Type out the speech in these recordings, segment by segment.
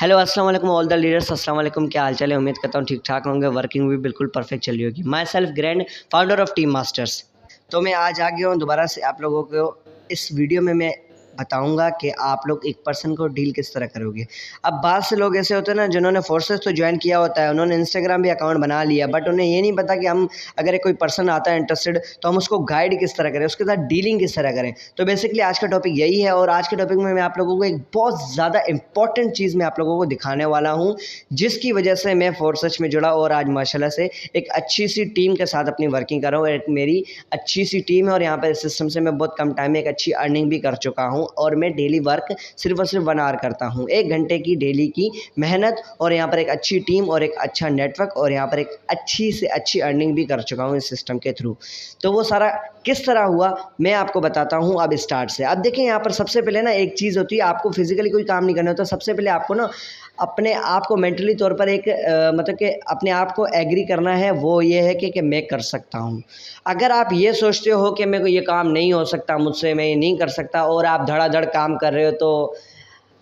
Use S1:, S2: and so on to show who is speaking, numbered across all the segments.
S1: Hello अस्सलाम वालेकुम all the leaders. अस्सलाम वालेकुम, क्या हाल चाल है? उम्मीद करता हूँ ठीक ठाक होंगे। वर्किंग भी बिल्कुल परफेक्ट चल रही होगी। My self grand founder of team masters. तो मैं आज आ गया हूँ दोबारा से आप लोगों को इस वीडियो में मैं बताऊंगा कि आप लोग एक पर्सन को डील किस तरह करोगे। अब बहुत से लोग ऐसे होते हैं ना जिन्होंने फोर्सेस तो ज्वाइन किया होता है, उन्होंने इंस्टाग्राम भी अकाउंट बना लिया, बट उन्हें ये नहीं पता कि हम अगर कोई पर्सन आता है इंटरेस्टेड तो हम उसको गाइड किस तरह करें, उसके साथ डीलिंग किस तरह करें। तो बेसिकली आज का टॉपिक यही है और आज के टॉपिक में मैं आप लोगों को एक बहुत ज़्यादा इंपॉर्टेंट चीज़ मैं आप लोगों को दिखाने वाला हूँ, जिसकी वजह से मैं फोर्सेस में जुड़ा और आज माशाल्लाह से एक अच्छी सी टीम के साथ अपनी वर्किंग कर रहा हूँ। एक मेरी अच्छी सी टीम है और यहाँ पर इस सिस्टम से मैं बहुत कम टाइम में एक अच्छी अर्निंग भी कर चुका हूँ। और मैं डेली वर्क सिर्फ और सिर्फ 1 आवर करता हूँ, 1 घंटे की डेली की मेहनत, और यहाँ पर एक अच्छी टीम और एक अच्छा नेटवर्क और यहाँ पर एक अच्छी से अच्छी अर्निंग भी कर चुका हूँ इस सिस्टम के थ्रू। तो वो सारा किस तरह हुआ मैं आपको बताता हूँ अब स्टार्ट से। अब देखें यहाँ पर सबसे पहले ना एक चीज़ होती है, आपको फिजिकली कोई काम नहीं करना होता। सबसे पहले आपको ना अपने आप को मेंटली तौर पर एक मतलब कि अपने आप को एग्री करना है। वो ये है कि मैं कर सकता हूँ। अगर आप ये सोचते हो कि मेरे को ये काम नहीं हो सकता मुझसे, मैं ये नहीं कर सकता, और आप धड़ाधड़ काम कर रहे हो, तो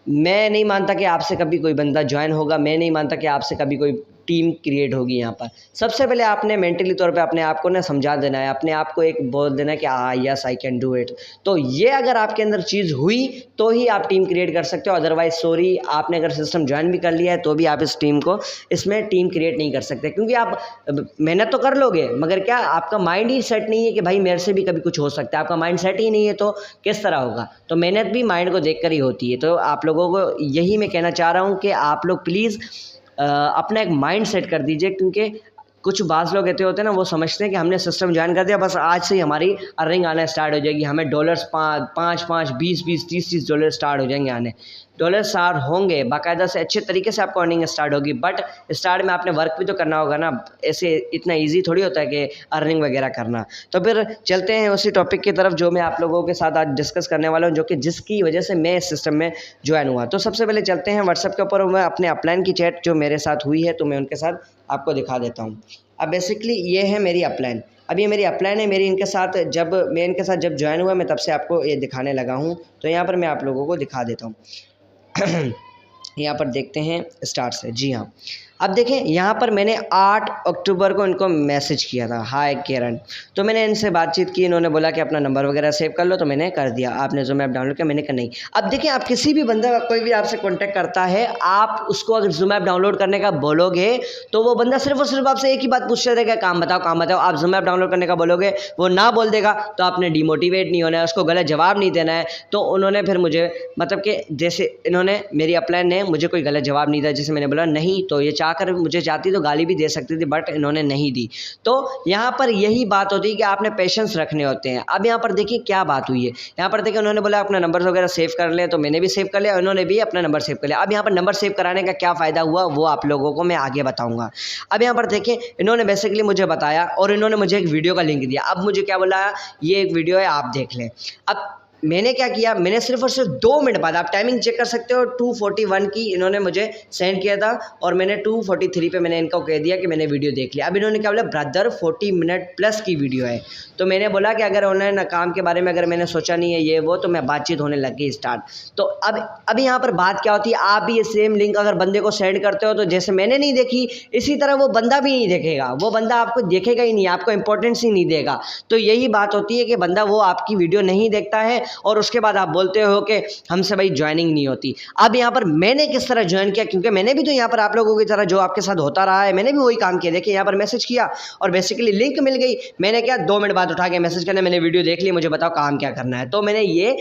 S1: मैं नहीं मानता कि आपसे कभी कोई बंदा ज्वाइन होगा। मैं नहीं मानता कि आपसे कभी कोई टीम क्रिएट होगी। यहाँ पर सबसे पहले आपने मेंटली तौर पे अपने आप को ना समझा देना है, अपने आप को एक बोल देना है कि हाँ yes I can do it. तो ये अगर आपके अंदर चीज़ हुई तो ही आप टीम क्रिएट कर सकते हो। अदरवाइज सॉरी, आपने अगर सिस्टम ज्वाइन भी कर लिया है तो भी आप इस टीम को इसमें टीम क्रिएट नहीं कर सकते, क्योंकि आप मेहनत तो कर लोगे मगर क्या आपका माइंड ही सेट नहीं है कि भाई मेरे से भी कभी कुछ हो सकता है। आपका माइंड सेट ही नहीं है तो किस तरह होगा। तो मेहनत भी माइंड को देख कर ही होती है। तो आप लोगों को यही मैं कहना चाह रहा हूँ कि आप लोग प्लीज़ अपना एक माइंड सेट कर दीजिए, क्योंकि कुछ बाज़ लोग ऐसे होते हैं ना, वो समझते हैं कि हमने सिस्टम ज्वाइन कर दिया बस आज से ही हमारी अर्निंग आना स्टार्ट हो जाएगी, हमें डॉलर्स 5 20 30 डॉलर स्टार्ट हो जाएंगे आने। डॉलर स्टार्ट होंगे बाकायदा से अच्छे तरीके से आपको अर्निंग स्टार्ट होगी, बट स्टार्ट में आपने वर्क भी तो करना होगा ना। ऐसे इतना ईजी थोड़ी होता है कि अर्निंग वगैरह करना। तो फिर चलते हैं उसी टॉपिक की तरफ जो मैं आप लोगों के साथ आज डिस्कस करने वाला हूँ, जो कि जिसकी वजह से मैं इस सिस्टम में ज्वाइन हुआ। तो सबसे पहले चलते हैं व्हाट्सएप के ऊपर, मैं अपने अपलाइन की चैट जो मेरे साथ हुई है तो मैं उनके साथ आपको दिखा देता हूँ। अब बेसिकली ये है मेरी अपलाइन। अब ये मेरी अपलाइन है, मेरी इनके साथ जब ज्वाइन हुआ मैं तब से आपको ये दिखाने लगा हूँ। तो यहाँ पर मैं आप लोगों को दिखा देता हूँ। यहाँ पर देखते हैं स्टार्ट से। जी हाँ, अब देखें यहाँ पर मैंने 8 अक्टूबर को इनको मैसेज किया था, हाय किरण। तो मैंने इनसे बातचीत की, इन्होंने बोला कि अपना नंबर वगैरह सेव कर लो, तो मैंने कर दिया। आपने ज़ूम ऐप डाउनलोड किया, मैंने कहा नहीं। अब देखिए, आप किसी भी बंदा कोई भी आपसे कॉन्टैक्ट करता है, आप उसको अगर ज़ूम ऐप डाउनलोड करने का बोलोगे तो वो बंदा सिर्फ और सिर्फ आपसे एक ही बात पूछते रहेगा, काम बताओ। आप ज़ूम ऐप डाउनलोड करने का बोलोगे, वो ना बोल देगा तो आपने डिमोटिवेट नहीं होना है, उसको गलत जवाब नहीं देना है। तो उन्होंने फिर मुझे मतलब कि जैसे इन्होंने मेरी अपलाइन ने मुझे कोई गलत जवाब नहीं दिया, जैसे मैंने बोला नहीं, तो ये चाहकर मुझे चाहती तो गाली भी दे सकती थी, बट इन्होंने नहीं दी। तो यहाँ पर यही बात होती है कि आपने पेशेंस रखने होते हैं। अब यहाँ पर देखिए क्या बात हुई है। यहाँ पर देखिए उन्होंने बोला अपना नंबर वगैरह सेव कर ले, तो मैंने भी सेव कर लिया, उन्होंने भी अपना नंबर सेव कर लिया। अब यहाँ पर नंबर सेव कराने का क्या फ़ायदा हुआ वो आप लोगों को मैं आगे बताऊँगा। अब यहाँ पर देखिए इन्होंने बेसिकली मुझे बताया और इन्होंने मुझे एक वीडियो का लिंक दिया। अब मुझे क्या बोला, ये एक वीडियो है, आप देख लें। अब मैंने क्या किया, मैंने सिर्फ और सिर्फ 2 मिनट बाद, आप टाइमिंग चेक कर सकते हो, 2:41 की इन्होंने मुझे सेंड किया था और मैंने 2:43 पे मैंने इनको कह दिया कि मैंने वीडियो देख लिया। अब इन्होंने क्या बोला, ब्रदर 40 मिनट प्लस की वीडियो है। तो मैंने बोला कि अगर ऑनलाइन काम के बारे में अगर मैंने सोचा नहीं है ये वो, तो मैं बातचीत होने लग गई स्टार्ट। तो अब यहाँ पर बात क्या होती है, आप भी ये सेम लिंक अगर बंदे को सेंड करते हो तो जैसे मैंने नहीं देखी, इसी तरह वो बंदा भी नहीं देखेगा, वो बंदा आपको देखेगा ही नहीं, आपको इंपॉर्टेंस ही नहीं देगा। तो यही बात होती है कि बंदा वो आपकी वीडियो नहीं देखता है और उसके बाद आप बोलते हो कि हमसे भाई ज्वाइनिंग नहीं होती। अब यहाँ पर मैंने किस तरह ज्वाइन किया, क्योंकि मैंने भी तो यहाँ पर आप लोगों की तरह जो आपके साथ होता रहा है, मैंने भी वही काम किया। देखिए यहाँ पर मैसेज किया और बेसिकली लिंक मिल गई। मैंने क्या 2 मिनट बाद उठा के मैसेज करना, मैंने वीडियो देख ली, मुझे बताओ काम क्या करना है। तो मैंने ये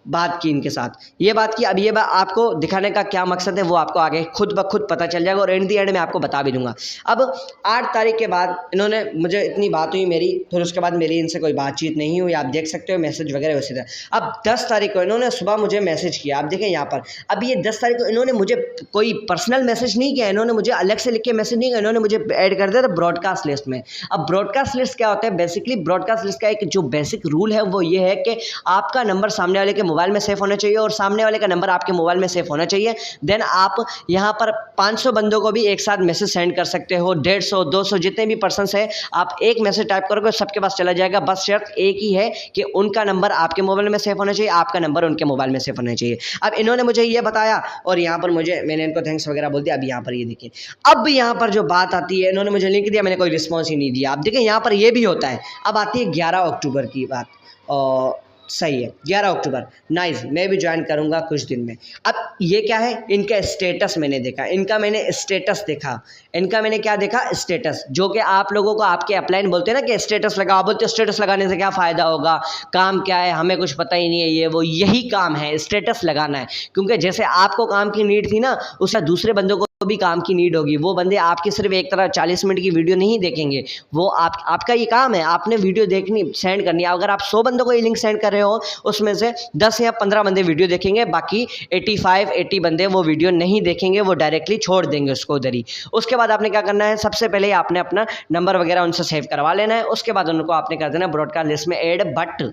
S1: बात की इनके साथ, ये बात की। अब ये बात आपको दिखाने का क्या मकसद है वो आपको आगे खुद ब खुद पता चल जाएगा और एंड दी एंड में आपको बता भी दूंगा। अब 8 तारीख के बाद इन्होंने मुझे इतनी बात हुई मेरी, फिर उसके बाद मेरी इनसे कोई बातचीत नहीं हुई, आप देख सकते हो मैसेज वगैरह उसी तरह। अब 10 तारीख को इन्होंने सुबह मुझे मैसेज किया, आप देखें यहाँ पर। अब ये 10 तारीख को इन्होंने मुझे कोई पर्सनल मैसेज नहीं किया, इन्होंने मुझे अलग से लिख के मैसेज नहीं किया, इन्होंने मुझे ऐड कर दिया था ब्रॉडकास्ट लिस्ट में। अब ब्रॉडकास्ट लिस्ट क्या होता है, बेसिकली ब्रॉडकास्ट लिस्ट का एक जो बेसिक रूल है वो ये है कि आपका नंबर सामने वाले के मोबाइल में सेव होना चाहिए और सामने वाले का नंबर आपके मोबाइल में सेव होना चाहिए। देन आप यहाँ पर 500 बंदों को भी एक साथ मैसेज सेंड कर सकते हो, 150 200 जितने भी पर्सन्स है, आप एक मैसेज टाइप करोगे सबके पास चला जाएगा। बस शर्त एक ही है कि उनका नंबर आपके मोबाइल में सेव होना चाहिए, आपका नंबर उनके मोबाइल में सेव होना चाहिए। अब इन्होंने मुझे ये बताया और यहाँ पर मैंने इनको थैंक्स वगैरह बोल दिया। अब यहाँ पर ये देखिए, अब यहाँ पर जो बात आती है, इन्होंने मुझे लिंक दिया, मैंने कोई रिस्पॉन्स ही नहीं दिया। अब देखिए यहाँ पर ये भी होता है। अब आती है 11 अक्टूबर की बात, और सही है 11 अक्टूबर, नाइस, मैं भी ज्वाइन करूंगा कुछ दिन में। अब ये क्या है, इनका स्टेटस मैंने देखा, इनका मैंने स्टेटस देखा, इनका मैंने क्या देखा, स्टेटस, जो कि आप लोगों को आपके अपलाइन बोलते हैं ना कि स्टेटस लगाओ, बोलते हो स्टेटस लगाने से क्या फ़ायदा होगा, काम क्या है, हमें कुछ पता ही नहीं है, ये वो, यही काम है, स्टेटस लगाना है। क्योंकि जैसे आपको काम की नीड थी ना, उससे दूसरे बंदों को भी काम की नीड होगी। वो बंदे आपकी सिर्फ एक तरह 40 मिनट की वीडियो नहीं देखेंगे, वो आपका ये काम है, आपने वीडियो देखनी, सेंड करनी है। अगर आप 100 बंदों को ये लिंक सेंड कर रहे हो, उसमें से 10 या 15 बंदे वीडियो देखेंगे, बाकी 80 बंदे वो वीडियो नहीं देखेंगे, वो डायरेक्टली छोड़ देंगे उसको उधर ही। उसके बाद आपने क्या करना है, सबसे पहले आपने अपना नंबर वगैरह उनसे सेव करवा लेना है। उसके बाद उनको आपने कर देना ब्रॉडकास्ट लिस्ट में ऐड, बट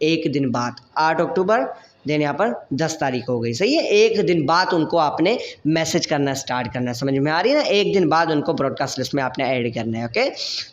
S1: एक दिन बाद, 8 अक्टूबर, देन यहाँ पर 10 तारीख हो गई, सही है। एक दिन बाद उनको आपने मैसेज करना स्टार्ट करना है, समझ में आ रही है ना, एक दिन बाद उनको ब्रॉडकास्ट लिस्ट में आपने ऐड करना है, ओके।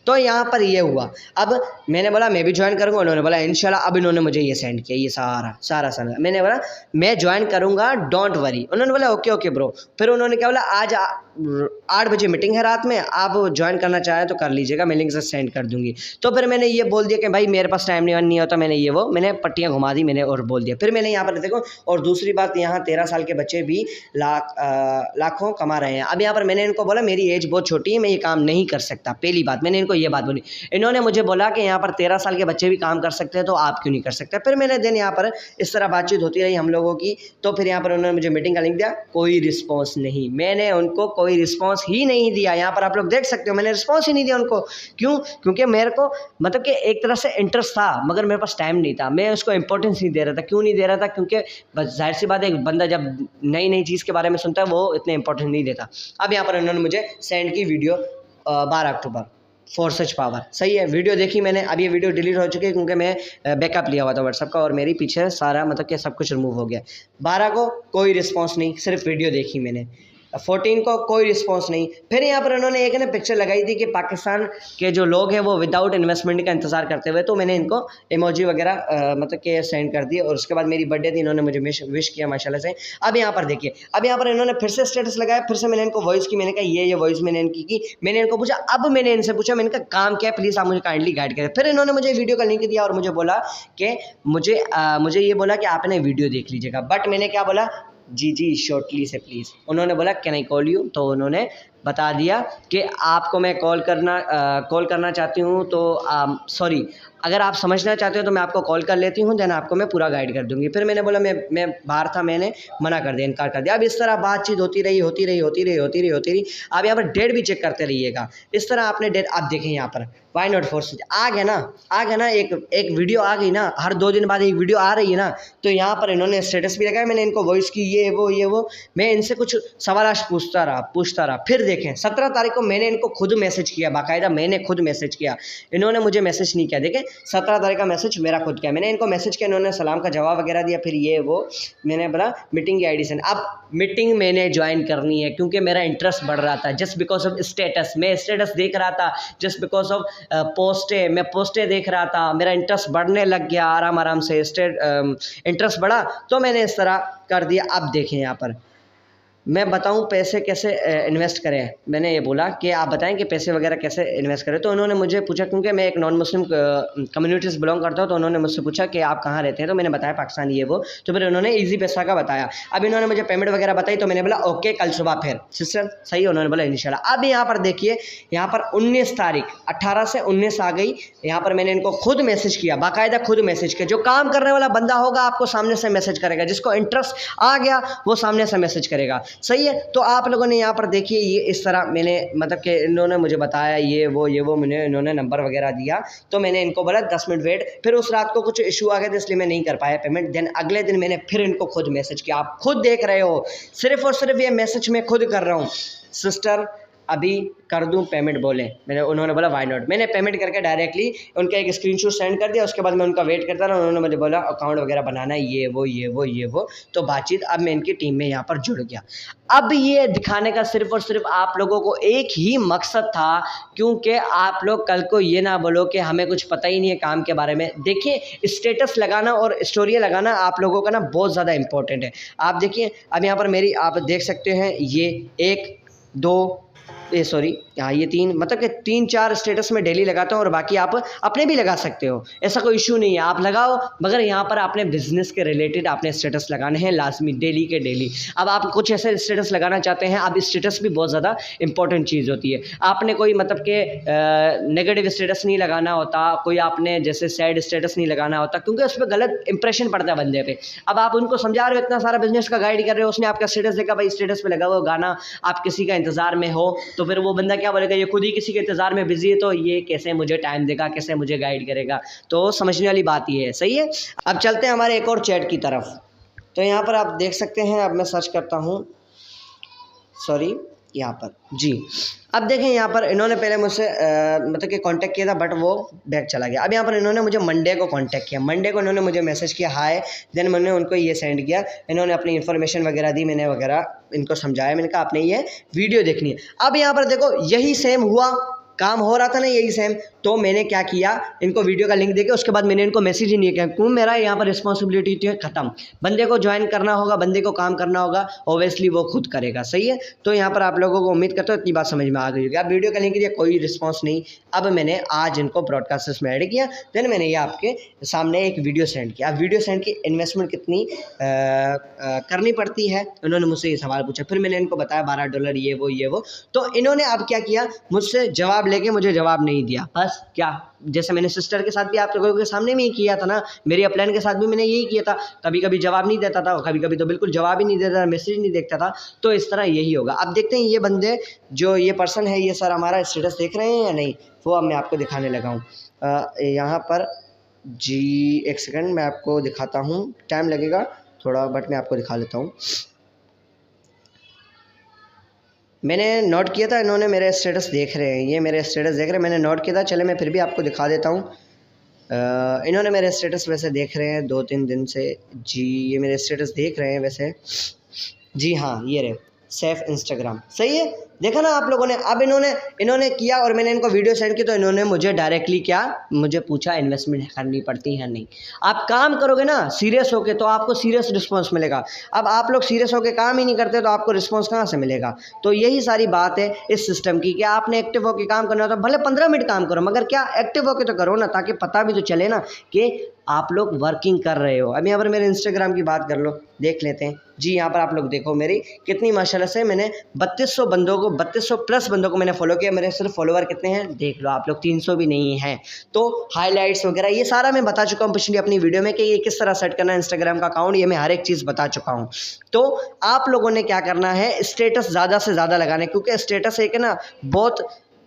S1: तो यहाँ पर ये हुआ। अब मैंने बोला मैं भी ज्वाइन करूँगा, उन्होंने बोला इंशाल्लाह। अब इन्होंने मुझे ये सेंड किया, ये सारा मैंने बोला मैं ज्वाइन करूँगा, डोंट वरी। उन्होंने बोला ओके ब्रो। फिर उन्होंने क्या बोला, आज 8 बजे मीटिंग है रात में, आप ज्वाइन करना चाहें तो कर लीजिएगा, मैं लिंक से सेंड कर दूंगी। तो फिर मैंने ये बोल दिया कि भाई मेरे पास टाइम नहीं होता, मैंने ये वो मैंने पट्टियाँ घुमा दी मैंने और बोल दिया। फिर मैंने यहाँ पर देखो, और दूसरी बात, यहाँ 13 साल के बच्चे भी लाखों कमा रहे हैं। अब यहाँ पर मैंने इनको बोला मेरी एज बहुत छोटी है, मैं ये काम नहीं कर सकता, पहली बात मैंने इनको ये बात बोली। इन्होंने मुझे बोला कि यहाँ पर 13 साल के बच्चे भी काम कर सकते हैं, तो आप क्यों नहीं कर सकते। फिर मैंने दिन यहाँ पर इस तरह बातचीत होती रही हम लोगों की। तो फिर यहाँ पर उन्होंने मुझे मीटिंग का लिंक दिया, कोई रिस्पॉन्स नहीं, मैंने उनको कोई रिस्पॉन्स ही नहीं दिया। यहाँ पर आप लोग देख सकते हो, मैंने रिस्पॉन्स ही नहीं दिया उनको। क्यों? क्योंकि मेरे को मतलब कि एक तरह से इंटरेस्ट था, मगर मेरे पास टाइम नहीं था, मैं उसको इंपॉर्टेंस नहीं दे रहा था। क्यों नहीं दे रहा था? क्योंकि बस जाहिर सी बात है, एक बंदा जब नई चीज़ के बारे में सुनता है वो इतने इंपॉर्टेंट नहीं देता। अब यहाँ पर उन्होंने मुझे सेंड की video 12 October, for such power, सही है। वीडियो देखी मैंने, अब ये वीडियो डिलीट हो चुकी है क्योंकि मैं बैकअप लिया हुआ था व्हाट्सएप का, और मेरी पीछे सारा मतलब कि सब कुछ रिमूव हो गया। 12 को कोई रिस्पॉन्स नहीं, सिर्फ वीडियो देखी मैंने। 14 को कोई रिस्पॉन्स नहीं। फिर यहाँ पर उन्होंने एक ना पिक्चर लगाई थी कि पाकिस्तान के जो लोग हैं वो विदाउट इन्वेस्टमेंट का इंतजार करते हुए, तो मैंने इनको इमोजी वगैरह मतलब कि सेंड कर दिए। और उसके बाद मेरी बर्थडे थी, इन्होंने मुझे विश किया माशाल्लाह से। अब यहाँ पर देखिए, अब यहाँ पर इन्होंने फिर से स्टेटस लगाया, फिर से मैंने इनको वॉइस की, मैंने कहा ये वॉइस मैंने इनकी की, मैंने इनको पूछा, अब मैंने इनसे पूछा, मैंने कहा काम क्या है, प्लीज़ आप मुझे काइंडली गाइड करें। फिर इन्होंने मुझे वीडियो का लिंक दिया और मुझे बोला कि मुझे ये बोला कि आपने वीडियो देख लीजिएगा। बट मैंने क्या बोला, जी शॉर्टली से प्लीज़। उन्होंने बोला कैन आई कॉल यू, तो उन्होंने बता दिया कि आपको मैं कॉल करना चाहती हूँ, तो सॉरी, अगर आप समझना चाहते हो तो मैं आपको कॉल कर लेती हूँ, देन आपको मैं पूरा गाइड कर दूँगी। फिर मैंने बोला मैं बाहर था, मैंने मना कर दिया, इनकार कर दिया। अब इस तरह बातचीत होती रही। अब यहाँ पर डेट भी चेक करते रहिएगा। इस तरह आपने डेट, आप देखें यहाँ पर वाई नॉट फोर्स आ गया ना, एक वीडियो आ गई ना, हर 2 दिन बाद एक वीडियो आ रही है ना। तो यहाँ पर इन्होंने स्टेटस भी लगाया, मैंने इनको वॉइस की, ये वो मैं इनसे कुछ सवाल पूछता रहा। फिर देखें 17 तारीख को मैंने इनको खुद मैसेज किया, बाकायदा मैंने खुद मैसेज किया, इन्होंने मुझे मैसेज नहीं किया। देखें 17 तारीख का मैसेज मेरा खुद किया, मैंने इनको मैसेज किया, इन्होंने सलाम का जवाब वगैरह दिया। फिर ये वो मैंने बोला मीटिंग की आईडी सेंड। अब मीटिंग मैंने ज्वाइन करनी है क्योंकि मेरा इंटरेस्ट बढ़ रहा था, जस्ट बिकॉज ऑफ स्टेटस। मैं स्टेटस देख रहा था, जस्ट बिकॉज ऑफ मैं पोस्टें देख रहा था, मेरा इंटरेस्ट बढ़ने लग गया आराम से। इंटरेस्ट बढ़ा तो मैंने इस तरह कर दिया। अब देखें यहाँ पर मैं बताऊं पैसे कैसे इन्वेस्ट करें। मैंने ये बोला कि आप बताएं कि पैसे वगैरह कैसे इन्वेस्ट करें। तो उन्होंने मुझे पूछा, क्योंकि मैं एक नॉन मुस्लिम कम्युनिटी से बिलोंग करता हूं, तो उन्होंने मुझसे पूछा कि आप कहाँ रहते हैं। तो मैंने बताया पाकिस्तान, ये वो। तो फिर उन्होंने ईजी पैसा का बताया। अब इन्होंने मुझे पेमेंट वगैरह बताई, तो मैंने बोला ओके कल सुबह फिर सिस्टर, सही है। उन्होंने बोला इंशाल्लाह। अब यहाँ पर देखिए, यहाँ पर 19 तारीख 18 से 19 आ गई। यहाँ पर मैंने इनको खुद मैसेज किया, बाकायदा खुद मैसेज किया। जो काम करने वाला बंदा होगा आपको सामने से मैसेज करेगा, जिसको इंटरेस्ट आ गया वो सामने से मैसेज करेगा, सही है। तो आप लोगों ने यहाँ पर देखिए, ये इस तरह मैंने मतलब कि इन्होंने मुझे बताया ये वो मैंने इन्होंने नंबर वगैरह दिया। तो मैंने इनको बोला 10 मिनट वेट। फिर उस रात को कुछ इशू आ गया था, इसलिए मैं नहीं कर पाया पेमेंट। देन अगले दिन मैंने फिर इनको खुद मैसेज किया। आप खुद देख रहे हो, सिर्फ और सिर्फ ये मैसेज मैं खुद कर रहा हूँ। सिस्टर अभी कर दूं पेमेंट बोले, मैंने उन्होंने बोला वाई नॉट, मैंने पेमेंट करके डायरेक्टली उनका एक स्क्रीनशॉट सेंड कर दिया। उसके बाद मैं उनका वेट करता रहा, उन्होंने मुझे बोला अकाउंट वगैरह बनाना है, ये वो, तो बातचीत, अब मैं इनकी टीम में यहाँ पर जुड़ गया। अब ये दिखाने का सिर्फ और सिर्फ आप लोगों को एक ही मकसद था, क्योंकि आप लोग कल को ये ना बोलो कि हमें कुछ पता ही नहीं है काम के बारे में। देखिए, स्टेटस लगाना और स्टोरी लगाना आप लोगों का ना बहुत ज़्यादा इंपॉर्टेंट है। आप देखिए, अब यहाँ पर मेरी आप देख सकते हैं, ये 1 2 सॉरी, हाँ ये 3, मतलब कि 3-4 स्टेटस में डेली लगाता हूँ, और बाकी आप अपने भी लगा सकते हो, ऐसा कोई इशू नहीं है, आप लगाओ। मगर यहाँ पर आपने बिजनेस के रिलेटेड आपने स्टेटस लगाने हैं लाजमी, डेली के डेली। अब आप कुछ ऐसे स्टेटस लगाना चाहते हैं, अब स्टेटस भी बहुत ज़्यादा इंपॉर्टेंट चीज़ होती है। आपने कोई मतलब कि नेगेटिव स्टेटस नहीं लगाना होता, कोई आपने जैसे सैड स्टेटस नहीं लगाना होता, क्योंकि उस पर गलत इंप्रेशन पड़ता है बंदे पे। अब आप उनको समझा रहे हो, इतना सारा बिजनेस का गाइड कर रहे हो, उसने आपका स्टेटस देखा, भाई स्टेटस पे लगा हुआ गाना, आप किसी का इंतजार में हो, तो फिर वो बंदा क्या बोलेगा, ये खुद ही किसी के इंतजार में बिजी है, तो ये कैसे मुझे टाइम देगा, कैसे मुझे गाइड करेगा। तो समझने वाली बात ये है, सही है। अब चलते हैं हमारे एक और चैट की तरफ। तो यहाँ पर आप देख सकते हैं, अब मैं सर्च करता हूँ, सॉरी यहाँ पर जी। अब देखें, यहाँ पर इन्होंने पहले मुझसे मतलब कि कांटेक्ट किया था, बट वो बैक चला गया। अब यहाँ पर इन्होंने मुझे मंडे को कांटेक्ट किया, मंडे को इन्होंने मुझे मैसेज किया हाय, देन मैंने उनको ये सेंड किया, इन्होंने अपनी इन्फॉर्मेशन वगैरह दी, मैंने वगैरह इनको समझाया, मैंने कहा आपने ये वीडियो देखनी है। अब यहाँ पर देखो, यही सेम हुआ, काम हो रहा था ना यही सेम। तो मैंने क्या किया, इनको वीडियो का लिंक देके उसके बाद मैंने इनको मैसेज ही नहीं किया, क्यों, मेरा यहाँ पर रिस्पॉन्सिबिलिटी थी खत्म। बंदे को ज्वाइन करना होगा, बंदे को काम करना होगा, ऑब्वियसली वो खुद करेगा, सही है। तो यहाँ पर आप लोगों को उम्मीद करता हूँ इतनी बात समझ में आ गई होगी। अब वीडियो का लिंक दिया, कोई रिस्पॉन्स नहीं। अब मैंने आज इनको ब्रॉडकास्टर्स में ऐड किया, देन मैंने ये आपके सामने एक वीडियो सेंड किया। अब वीडियो सेंड की इन्वेस्टमेंट कितनी करनी पड़ती है, उन्होंने मुझसे ये सवाल पूछा, फिर मैंने इनको बताया $12 ये वो। तो इन्होंने अब क्या किया, मुझसे जवाब लेके मुझे जवाब नहीं दिया। बस क्या, जैसे मैंने सिस्टर के साथ भी आप लोगों के सामने में ही किया था ना, मेरी अपलाइन के साथ भी मैंने यही किया था, कभी कभी जवाब नहीं देता था, कभी कभी तो बिल्कुल जवाब ही नहीं देता था, मैसेज नहीं देखता था। तो इस तरह यही होगा। अब देखते हैं ये बंदे, जो ये पर्सन है, ये सर हमारा स्टेटस देख रहे हैं या नहीं, वो अब मैं आपको दिखाने लगा हूँ। यहाँ पर जी, एक सेकंड मैं आपको दिखाता हूँ, टाइम लगेगा थोड़ा, बट मैं आपको दिखा लेता हूँ। मैंने नोट किया था, इन्होंने मेरे स्टेटस देख रहे हैं, ये मेरे स्टेटस देख रहे हैं, मैंने नोट किया था। चले मैं फिर भी आपको दिखा देता हूँ। इन्होंने मेरे स्टेटस वैसे देख रहे हैं 2-3 दिन से जी, ये मेरे स्टेटस देख रहे हैं वैसे जी, हाँ ये रहे सेफ इंस्टाग्राम, सही है, देखा ना आप लोगों ने। अब इन्होंने किया और मैंने इनको वीडियो सेंड की, तो इन्होंने मुझे डायरेक्टली क्या, मुझे पूछा इन्वेस्टमेंट करनी पड़ती है नहीं। आप काम करोगे ना सीरियस होके, तो आपको सीरियस रिस्पॉन्स मिलेगा। अब आप लोग सीरियस होके काम ही नहीं करते, तो आपको रिस्पॉन्स कहाँ से मिलेगा। तो यही सारी बात है इस सिस्टम की, कि आपने एक्टिव होकर काम करना होता है, भले 15 मिनट काम करो, मगर क्या एक्टिव होकर तो करो ना, ताकि पता भी तो चले ना कि आप लोग वर्किंग कर रहे हो। अब यहाँ पर मेरे इंस्टाग्राम की बात कर लो, देख लेते हैं जी। यहाँ पर आप लोग देखो मेरी कितनी माशाल्लाह से, मैंने 3200 प्लस बंदों को मैंने फॉलो किया। मेरे सिर्फ फॉलोवर कितने हैं देख लो आप लोग, 300 भी नहीं हैं। तो हाइलाइट्स वगैरह ये सारा मैं बता चुका हूँ पिछली अपनी वीडियो में, कि ये किस तरह सेट करना है इंस्टाग्राम का अकाउंट, ये मैं हर एक चीज़ बता चुका हूँ। तो आप लोगों ने क्या करना है, स्टेटस ज़्यादा से ज़्यादा लगाना है, क्योंकि स्टेटस एक है ना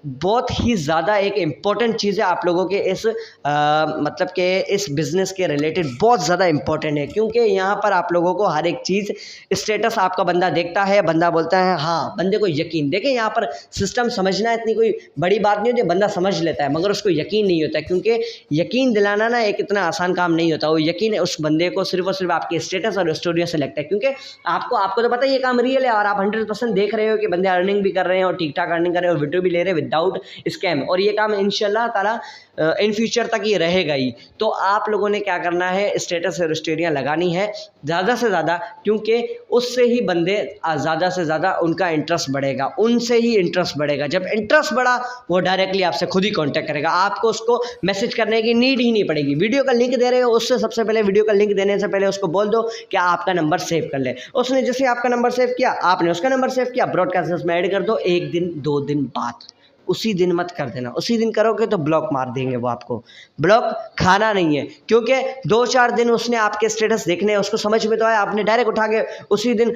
S1: बहुत ही ज़्यादा एक इम्पॉर्टेंट चीज़ है आप लोगों के इस मतलब के इस बिज़नेस के रिलेटेड, बहुत ज़्यादा इम्पॉर्टेंट है। क्योंकि यहाँ पर आप लोगों को हर एक चीज़, स्टेटस आपका बंदा देखता है, बंदा बोलता है हाँ, बंदे को यकीन, देखें यहाँ पर सिस्टम समझना इतनी कोई बड़ी बात नहीं होती, बंदा समझ लेता है, मगर उसको यकीन नहीं होता है। क्योंकि यकीन दिलाना ना एक इतना आसान काम नहीं होता। वो यकीन उस बंदे को सिर्फ और सिर्फ आपके स्टेटस और स्टोरियों से लगता है। क्योंकि आपको तो पता है ये काम रियल है, और आप 100% देख रहे हो कि बंदे अर्निंग भी कर रहे हैं और ठीक ठाक अर्निंग कर रहे हैं और वीडियो भी ले रहे हैं विदाउट स्कैम, और ये काम इंशाल्लाह ताला इन फ्यूचर तक ये रहेगा ही। तो आप लोगों ने क्या करना है, स्टेटस और स्टोरियाँ लगानी है ज़्यादा से ज़्यादा, क्योंकि उससे ही बंदे ज़्यादा से ज़्यादा उनका इंटरेस्ट बढ़ेगा, उनसे ही इंटरेस्ट बढ़ेगा। जब इंटरेस्ट बढ़ा, वो डायरेक्टली आपसे खुद ही कांटेक्ट करेगा, आपको उसको मैसेज करने की नीड ही नहीं पड़ेगी। वीडियो का लिंक दे रहे हो, उससे सबसे पहले वीडियो का लिंक देने से पहले उसको बोल दो कि आपका नंबर सेव कर ले। उसने जैसे आपका नंबर सेव किया, आपने उसका नंबर सेव किया, ब्रॉडकास्टर्स में ऐड कर दो। 1 दिन 2 दिन बाद, उसी दिन मत कर देना। उसी दिन करोगे तो ब्लॉक मार देंगे, वो आपको ब्लॉक खाना नहीं है। क्योंकि 2-4 दिन उसने आपके स्टेटस देखने, उसको समझ में तो आया, आपने डायरेक्ट उठा के उसी दिन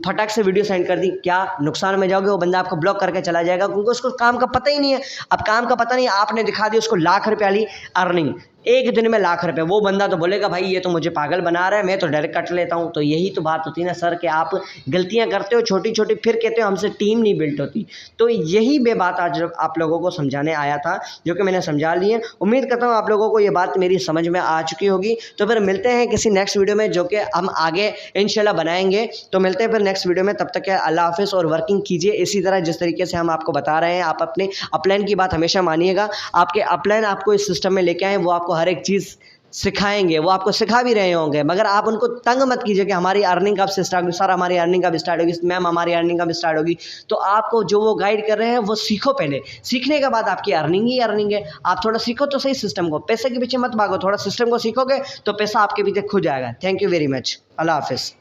S1: फटाक से वीडियो सेंड कर दी, क्या नुकसान में जाओगे, वो बंदा आपको ब्लॉक करके चला जाएगा, क्योंकि उसको काम का पता ही नहीं है। अब काम का पता नहीं, आपने दिखा दी उसको लाख रुपये वाली अर्निंग, एक दिन में लाख रुपए। वो बंदा तो बोलेगा भाई ये तो मुझे पागल बना रहा है, मैं तो डायरेक्ट कट लेता हूँ। तो यही तो बात होती है ना सर कि आप गलतियाँ करते हो छोटी छोटी, फिर कहते हो हमसे टीम नहीं बिल्ड होती। तो यही मैं बात आज आप लोगों को समझाने आया था, जो कि मैंने समझा ली है। उम्मीद करता हूँ आप लोगों को ये बात मेरी समझ में आ चुकी होगी। तो फिर मिलते हैं किसी नेक्स्ट वीडियो में, जो कि हम आगे इंशाल्लाह बनाएंगे। तो मिलते हैं फिर नेक्स्ट वीडियो में, तब तक के अल्लाह हाफिज़। और वर्किंग कीजिए इसी तरह जिस तरीके से हम आपको बता रहे हैं। आप अपने अपलाइन की बात हमेशा मानिएगा। आपके अपलाइन आपको इस सिस्टम में लेके आए, वो आपको हर एक चीज़ सिखाएंगे, वो आपको सिखा भी रहे होंगे, मगर आप उनको तंग मत कीजिए कि हमारी अर्निंग कब से स्टार्ट होगी, सर हमारी अर्निंग कब स्टार्ट होगी, मैम हमारी अर्निंग कब स्टार्ट होगी। तो आपको जो वो गाइड कर रहे हैं वो सीखो पहले, सीखने के बाद आपकी अर्निंग ही अर्निंग है। आप थोड़ा सीखो तो सही सिस्टम को, पैसे के पीछे मत भागो, थोड़ा सिस्टम को सीखोगे तो पैसा आपके पीछे खुद जाएगा। थैंक यू वेरी मच, अल्लाह हाफिज़।